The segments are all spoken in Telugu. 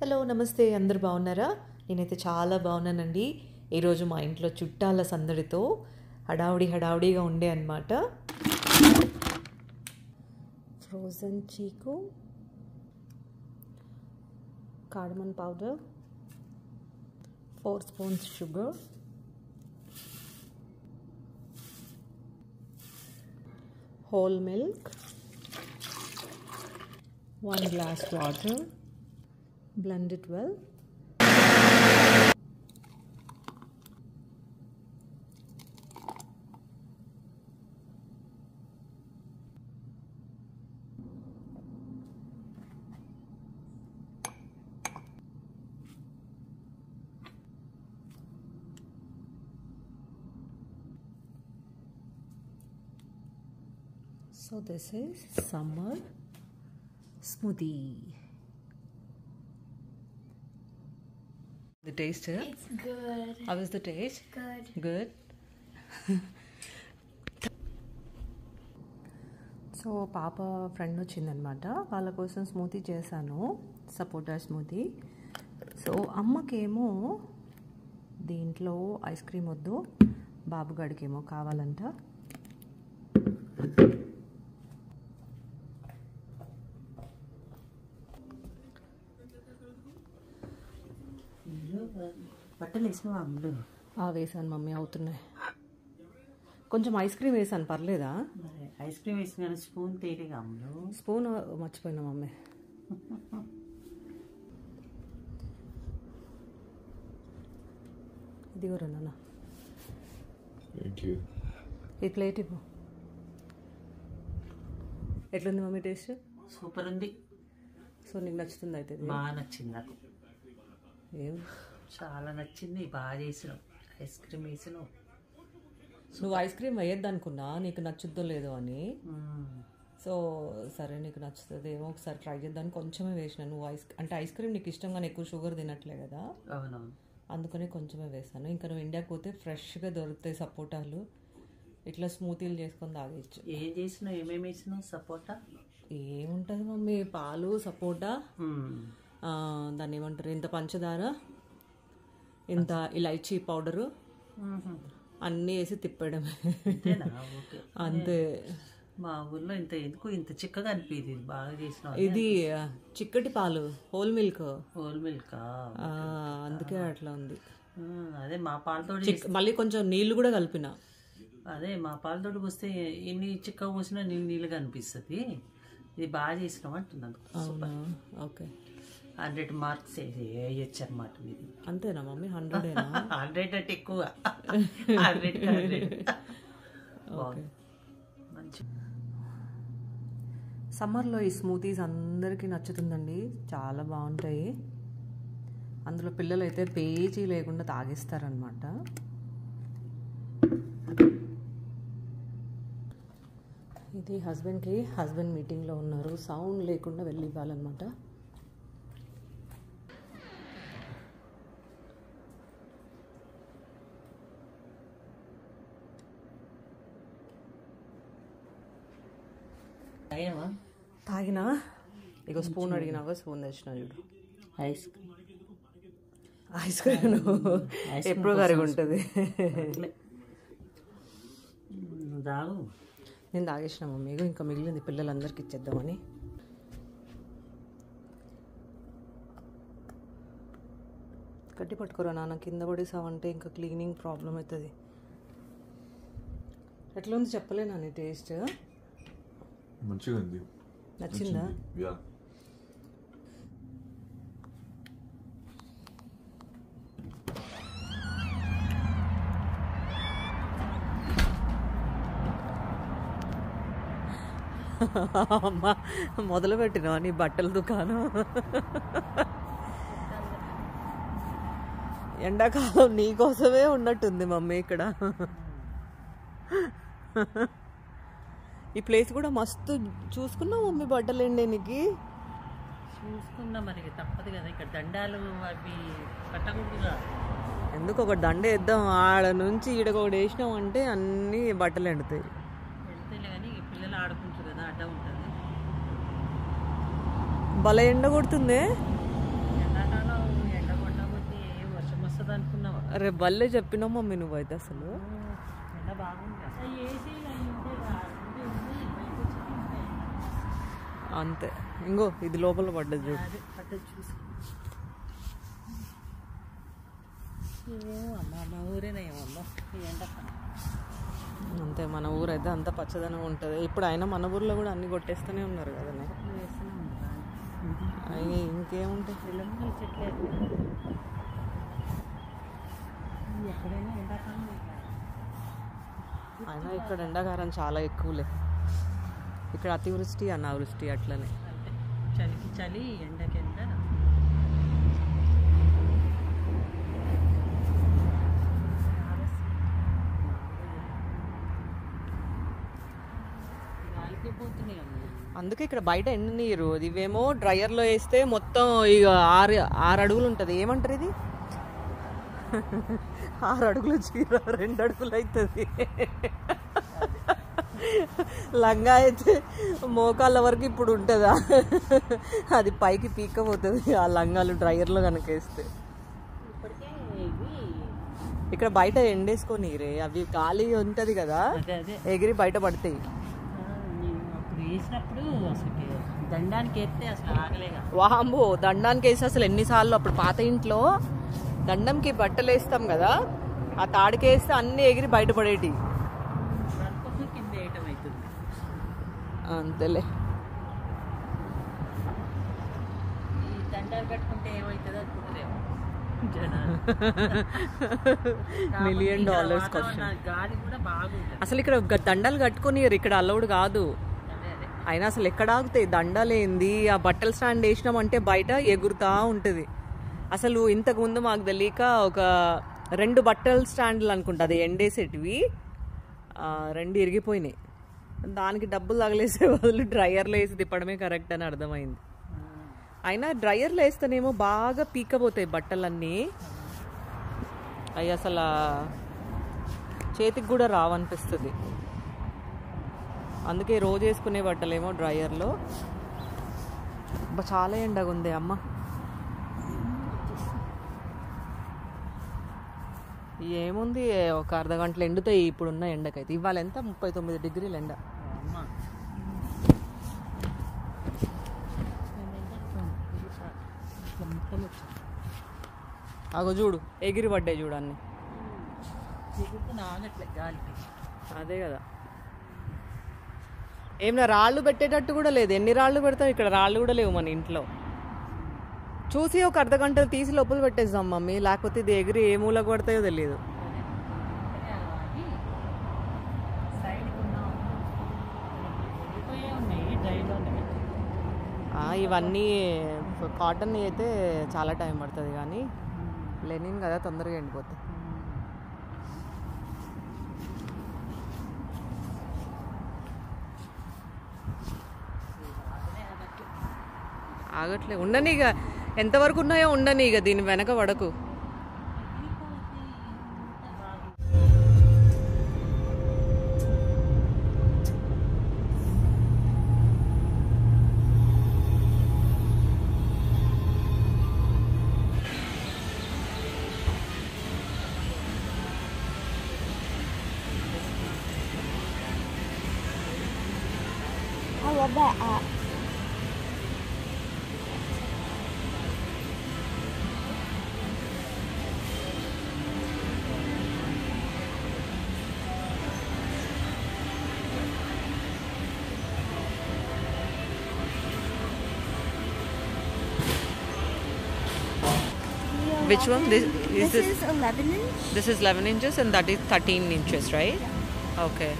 హలో నమస్తే అందరు బాగున్నారా? నేనైతే చాలా బాగున్నానండి. ఈరోజు మా ఇంట్లో చుట్టాల సందడితో హడావుడిగా ఉండే అన్నమాట. ఫ్రోజన్ చీకు, కార్డమన్ powder, 4 spoons sugar, whole milk, 1 glass water. Blend it well. So this is summer smoothie. The taste? It's good. How is the taste? Good. Good. So పాప ఫ్రెండ్ వచ్చిందనమాట, వాళ్ళ కోసం స్మూతీ చేశాను, సపోటా స్మూతీ. సో అమ్మకేమో దీంట్లో ఐస్ క్రీమ్ వద్దు, బాబుగాడికేమో కావాలంట. బట్టలు వేసినావా అమ్ములు? వేసాను మమ్మీ, అవుతున్నాయి. కొంచెం ఐస్ క్రీమ్ వేసాను, పర్లేదా? ఐస్ క్రీమ్ వేసిన స్పూన్ తేలిగా అమ్ములు. స్పూన్ మర్చిపోయినా మమ్మీ. ఇది కూడా నాన్న, ఈ ప్లేట్ ఇవ్వు. ఎట్లుంది మమ్మీ టేస్ట్? సూపర్ ఉంది. సో నీకు నచ్చుతుంది అయితే? బాగా నచ్చింది నాకు, ఏం చాలా నచ్చింది. బాగా చేసినావు, ఐస్ క్రీమ్ వేసినావు. నువ్వు ఐస్ క్రీమ్ వేయద్దు అనుకున్నా, నీకు నచ్చుద్దో లేదో అని. సో సరే నీకు నచ్చుతుంది ఏమో ఒకసారి ట్రై చేద్దామని కొంచెమే వేసిన. నువ్వు ఐస్ క్రీమ్ నీకు ఇష్టం కానీ ఎక్కువ షుగర్ తినట్లే కదా, అవునవును, అందుకని కొంచెమే వేసాను. ఇంకా నువ్వు ఇండియాకి పోతే ఫ్రెష్గా దొరుకుతాయి సపోటాలు, ఇట్లా స్మూతీలు చేసుకొని తాగేయచ్చు. ఏం చేసినావు? ఏమేమి వేసినావు? సపోటా ఏముంటుంది మమ్మీ, పాలు, సపోటా, దాన్ని ఏమంటారు, ఇంత పంచదార, ఇంత ఇలైచీ పౌడరు అన్నీ వేసి తిప్పడమే, అంతే. మా ఊర్లో ఇంత ఎందుకు ఇంత చిక్కగా అనిపించింది. బాగా చేసినావు. ఇది చిక్కటి పాలు, హోల్ మిల్క్. హోల్ మిల్క్, అందుకే అట్లా ఉంది. అదే మా పాలతో మళ్ళీ కొంచెం నీళ్లు కూడా కలిపిన. అదే మా పాలతోటి పోస్తే ఎన్ని చిక్కగా పోసినా నీళ్ళుగా అనిపిస్తుంది. ఇది బాగా చేసినావు అంటున్నాను. అవునా? ఓకే, 100 మార్క్స్ వేయచ్చు అన్నమాట. ఇది అంతేనా మమ్మీ? 100 100 అంటే ఎక్కువ. 100 ఓకే. మంచి సమ్మర్లో ఈ స్మూతీస్ అందరికీ నచ్చుతుందండి, చాలా బాగుంటాయి. అందులో పిల్లలు అయితే పేచీ లేకుండా తాగేస్తారనమాట. ఇది హస్బెండ్ మీటింగ్లో ఉన్నారు, సౌండ్ లేకుండా వెళ్ళి ఇవ్వాలన్నమాట. తాగినా ఇక స్పూన్ అడిగినావా, స్పూన్ తెచ్చినా చూడు. ఐస్ క్రీమ్ ఎప్పుడు కరిగి ఉంటుంది. నేను తాగేసిన మమ్మీ, ఇంకా మిగిలింది పిల్లలందరికీ ఇచ్చేద్దామని. గట్టి పట్టుకోరా నాన్న, కింద పడేసావంటే ఇంకా క్లీనింగ్ ప్రాబ్లం అవుతుంది. ఎట్లా ఉంది చెప్పలేనా నీ టేస్ట్? మంచిగా ఉంది. నచ్చిందా? యా. అమ్మ మొదలు పెట్టినా నీ బట్టల దుకాణం. ఎండాకాలం నీకోసమే ఉన్నట్టుంది మమ్మీ ఇక్కడ. ఈ ప్లేస్ కూడా మస్తు చూసుకున్నావు మమ్మీ, బట్టలు ఎండేనికి చూసుకున్నా. మరి తప్పదు కదా, ఇక్కడ దండాలు అవి కట్టకూడదుగా. ఎందుకు ఒక దండ వేద్దాం, ఆడ నుంచి ఈడకొకటి వేసినాం అంటే అన్నీ బట్టలు ఎండుతాయి. వెళ్తేలే కానీ పిల్లలు ఆడుకుంటారు కదా, అడ్డ ఉంటుంది. భలే ఎండ కొడుతుంది. ఎండాకాలం అరే భలే చెప్పినావు మమ్మీ నువ్వైతే అసలు. ఎండ బాగుంది. అంతే. ఇంకో ఇది లోపల పడ్డది చూడు. చూసి ఏమో అమ్మ మా ఊరేనా ఏమో ఈ ఎండ. అంతే మన ఊరైతే అంత పచ్చదనం ఉంటుంది. ఇప్పుడు అయినా మన ఊర్లో కూడా అన్ని కొట్టేస్తూనే ఉన్నారు కదా. అవి ఇంకేముంటాయి చెట్లు ఎక్కడైనా ఎండాకాలం. అయినా ఇక్కడ ఎండాకాలం చాలా ఎక్కువలే. ఇక్కడ అతివృష్టి అనావృష్టి అట్లనే. చలికి చలి, ఎండకి ఎండ. అందుకే ఇక్కడ బయట ఎండ నీరు ఇవేమో డ్రైయర్లో వేస్తే మొత్తం ఇక 6 అడుగులు ఉంటుంది. ఏమంటారు ఇది? 6 అడుగులు చీర 2 అడుగులు అవుతుంది. లంగా అయితే మోకాళ్ళ వరకు ఇప్పుడు ఉంటుందా? అది పైకి పీక్కపోతుంది ఆ లంగాలు డ్రైయర్లో కనుక వేస్తే. ఇక్కడ బయట ఎండేసుకొని రే అవి గాలి ఉంటుంది కదా, ఎగిరి బయట పడతాయి. వేసినప్పుడు అసలు దండానికి వేస్తే అసలు ఆగలేగా. వాంబో దండానికి వేసి అసలు ఎన్నిసార్లు అప్పుడు పాత ఇంట్లో దండంకి బట్టలు వేస్తాం కదా, ఆ తాడికి వేస్తే అన్ని ఎగిరి బయటపడేటి. కింద వేయటం అవుతుంది అంతేలే. ఈ దండాలు కట్టుకుంటే ఏమవుతుందో అనుకుంటారేమో జనాలు. $1 million క్వశ్చన్. గాలి కూడా బాగుంటుంది. అసలు ఇక్కడ దండాలు కట్టుకొని ఇక్కడ అలౌడ్ కాదు. అయినా అసలు ఎక్కడ ఆగుతాయి దండలేంది? ఆ బట్టల స్టాండ్ వేసినామంటే బయట ఎగురుతా ఉంటుంది. అసలు ఇంతకుముందు మాకు తెలియక ఒక 2 బట్టల స్టాండ్లు అనుకుంటా అది ఎండేసేటివి, 2 ఇరిగిపోయినాయి. దానికి డబ్బులు తగిలేసే బదులు డ్రైయర్లో వేసి తిప్పడమే కరెక్ట్ అని అర్థమైంది. అయినా డ్రైయర్లో వేస్తేనేమో బాగా పీక్కపోతాయి బట్టలన్నీ. అవి అసలు చేతికి కూడా రావనిపిస్తుంది. అందుకే రోజు వేసుకునే బట్టలేమో డ్రైయర్లో. చాలా ఎండగా ఉంది అమ్మ. ఏముంది ఒక అర్ధ గంటలు ఎండుతాయి ఇప్పుడున్న ఎండకైతే. ఇవాళ ఎంత 39 డిగ్రీలు ఎండ. అగో చూడు ఎగిరి పడ్డాయి చూడు అన్ని. అదే కదా. ఏమన్నా రాళ్ళు పెట్టేటట్టు కూడా లేదు. ఎన్ని రాళ్ళు పెడతావు? ఇక్కడ రాళ్ళు కూడా లేవు మన ఇంట్లో. చూసి ఒక అర్ధ గంట తీసి లోపల పెట్టేద్దాం మమ్మీ, లేకపోతే ఇది ఎగిరి ఏ మూల కొడతాయో తెలియదు. ఇవన్నీ కాటన్ అయితే చాలా టైం పడుతుంది, కానీ లెనిన్ కదా తొందరగా ఎండిపోతాయి. ఆగట్లే. ఉండని ఇక ఎంతవరకు ఉన్నాయో ఉండని, ఇక దీని వెనక పడకు. I love that app. Which one? This This is 11 inch. This is 11 inches and that is 13 inches, right? Okay.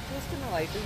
చూస్తున్నావా ఇటు?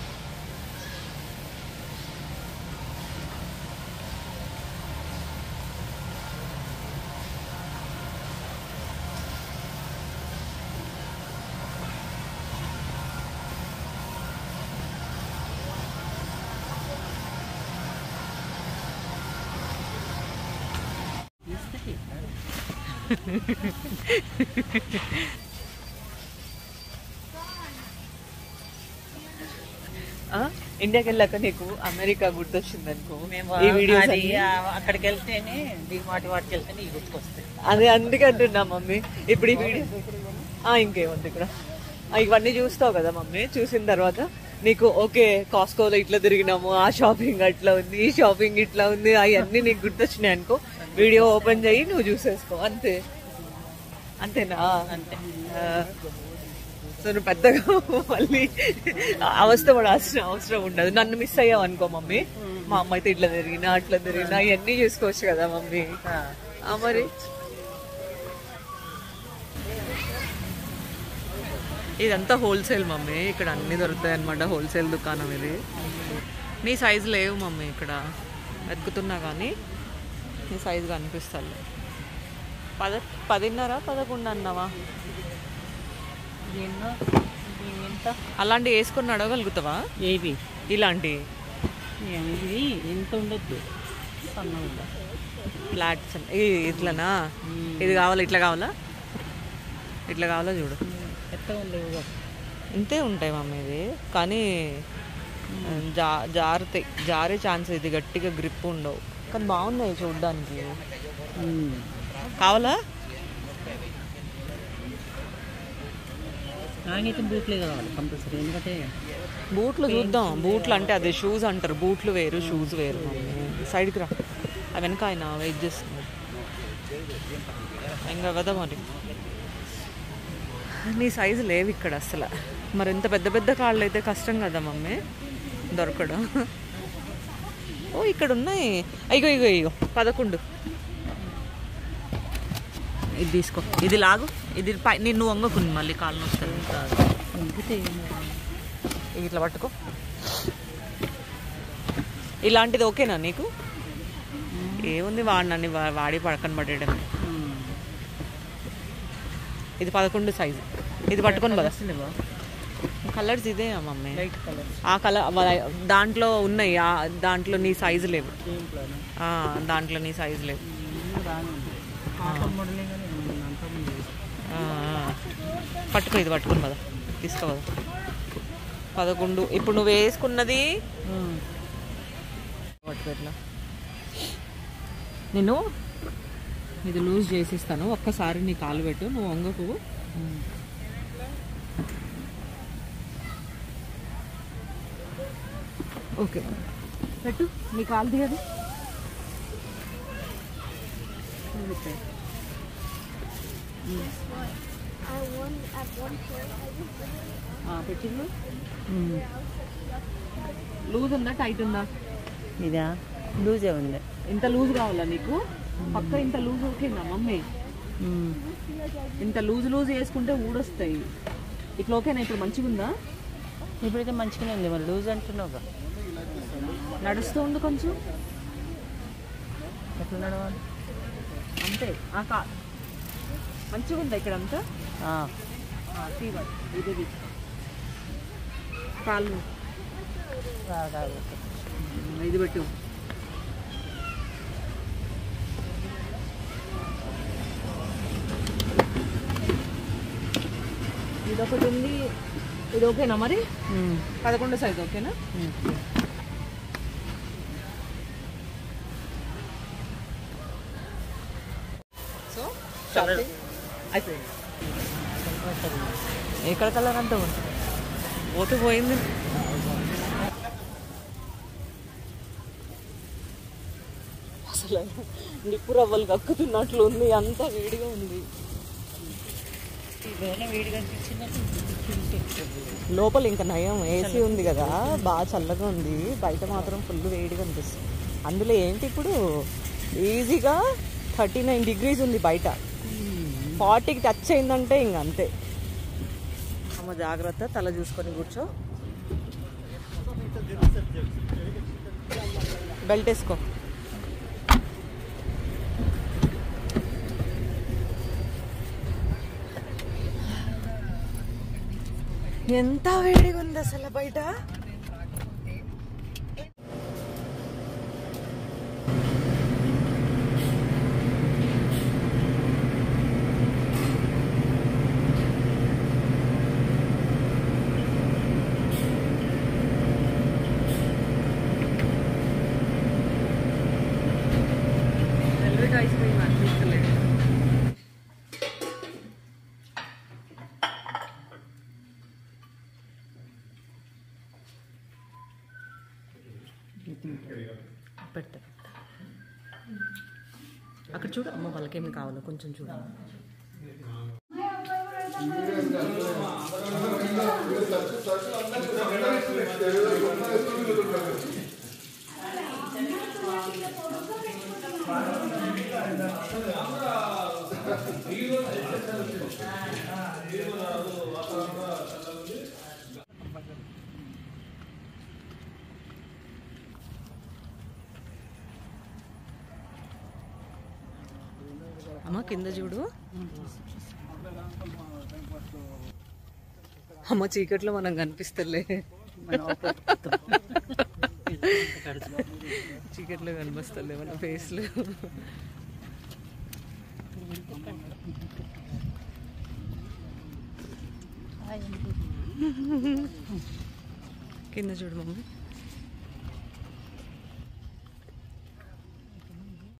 ఇండియాకి వెళ్ళాక నీకు అమెరికా గుర్తొచ్చింది అనుకో మేము ఈ వీడియోస్ అది అక్కడికి వెళ్తేనే డిమార్ట్ వాటికి వెళ్తేనే ఇవి గుర్తుకొస్తాయి. అదే అందుకే అంటున్నా మమ్మీ. ఇప్పుడు ఈ వీడియో ఇంకేముంది ఇక్కడ, ఇవన్నీ చూస్తావు కదా మమ్మీ. చూసిన తర్వాత నీకు ఓకే కాస్కోలో ఇట్లా తిరిగినాము, ఆ షాపింగ్ అట్లా ఉంది, ఈ షాపింగ్ ఇట్లా ఉంది, అవన్నీ నీకు గుర్తొచ్చినాయి అనుకో, వీడియో ఓపెన్ చేయి నువ్వు చూసేసుకో, అంతే. అంతేనా? అంతే. సో నువ్వు పెద్దగా మళ్ళీ అవస్థ పడాల్సిన అవసరం ఉండదు. నన్ను మిస్ అయ్యావు అనుకో మమ్మీ, మా అమ్మ అయితే ఇట్లా తిరిగినా అట్లా తిరిగినా ఇవన్నీ చూసుకోవచ్చు కదా మమ్మీ. మరి ఇదంతా హోల్సేల్ మమ్మీ, ఇక్కడ అన్ని దొరుకుతాయి అనమాట. హోల్సేల్ దుకాణం ఇది. నీ సైజు లేవు మమ్మీ, ఇక్కడ వెతుకుతున్నా కానీ నీ సైజు కనిపిస్తుంది. 10:30 11 అన్నావా? ఎంత అలాంటి వేసుకొని నడవగలుగుతావా? ఏవి ఇలాంటి ఇవి ఎంత ఉండొద్దు, సన్నగా ఫ్లాట్స్ ఇట్లానా? ఇది కావాలా? ఇట్లా కావాలా? ఇట్లా కావాలా? చూడు ఎత్తగా ఉండేవి ఇంతే ఉంటాయి మమ్మీ ఇది, కానీ జారుతాయి, జారే ఛాన్స్. ఇది గట్టిగా గ్రిప్ ఉండవు, కానీ బాగున్నాయి చూడడానికి. కావాలా? నాకైతే బూట్లే కావాలి కంపల్సరీ, ఎందుకంటే బూట్లు చూద్దాం. బూట్లు అంటే అదే షూస్ అంటారు, బూట్లు వేరు షూస్ వేరు మమ్మీ. సైడ్కి రా, ఆ వెనక ఆయన వెయిట్ చేస్తున్నాడు. ఇంకా కదా మరి నీ సైజు లేవు ఇక్కడ అసలు. మరి ఇంత పెద్ద పెద్ద కాళ్ళు అయితే కష్టం కదా మమ్మీ దొరకడం. ఓ ఇక్కడ ఉన్నాయి, ఇగో ఇగో ఇగో 11. ఇది తీసుకో, ఇది లాగు, ఇది నిన్ను వంగకుంది మళ్ళీ కాళ్ళు నొస్తుంది. ఇట్లా పట్టుకో. ఇలాంటిది ఓకేనా నీకు? ఏముంది వాడినని వాడి పడకని పడేయడమే. ఇది 11 సైజు. ఇది పట్టుకొని కదా కలర్స్ ఇదే మమ్మీ. ఆ కలర్ దాంట్లో ఉన్నాయి, దాంట్లో నీ సైజు లేవు. దాంట్లో నీ సైజు లేవు. పట్టుకో, ఇది పట్టుకుని కదా తీసుకోవదా 11. ఇప్పుడు నువ్వు వేసుకున్నది పట్టుకోట్లా. నేను ఇది లూజ్ చేసిస్తాను, ఒక్కసారి నీ కాలు పెట్టు, నువ్వు వంగకు. ఓకే పెట్టు, నీ కాలు తీయదు. పెట్టింది. లూజ్ ఉందా టైట్ ఉందా? ఇదా లూజే ఉంది. ఇంత లూజ్ కావాలా నీకు? పక్క ఇంత లూజ్ ఓకేనా మమ్మీ? ఇంత లూజ్ వేసుకుంటే ఊడొస్తాయి. ఇట్లా ఓకేనా? ఇప్పుడు మంచిగా ఉందా? ఇప్పుడైతే మంచిగానే ఉంది. మరి లూజ్ అంటున్నావుగా, నడుస్తూ ఉంది కొంచెం. ఎట్లా నడవాలి అంతే. మంచిగా ఉందా ఇక్కడ అంతా? ఇది తీసుకో కాళ్ళు. ఇది పెట్టు. ఇది ఒకటి ఉంది. ఇది ఓకేనా మరి? 11 సైజ్ ఓకేనా? సో షాపింగ్ అయిపోయింది. ఎక్కడ కలర్ అంతా ఉంటుంది, పోతే పోయింది. అసలు నిప్పు రవ్వలు కక్కుతున్నట్లు ఉంది, అంత వేడిగా ఉంది. లోపల ఇంకా నయం ఏసీ ఉంది కదా, బాగా చల్లగా ఉంది. బయట మాత్రం ఫుల్ వేడిగా అనిపిస్తుంది. అందులో ఏంటి ఇప్పుడు ఈజీగా 39 degrees ఉంది బయట. 40కి టచ్ అయిందంటే ఇంక అంతే. అమ్మ జాగ్రత్త, తల చూసుకొని కూర్చో. బెల్ట్ వేసుకో. ఎంత వేడిగా ఉంది అసలు బయట. పెడతా అక్కడ చూడు అమ్మ వాళ్ళకేమి కావాలో కొంచెం చూడు. అమ్మ కింద చూడు. అమ్మ చీకట్లో మనం కనిపిస్తలే, చీకట్లో కనిపిస్తలే మన ఫేస్లు. కింద చూడు మమ్మీ.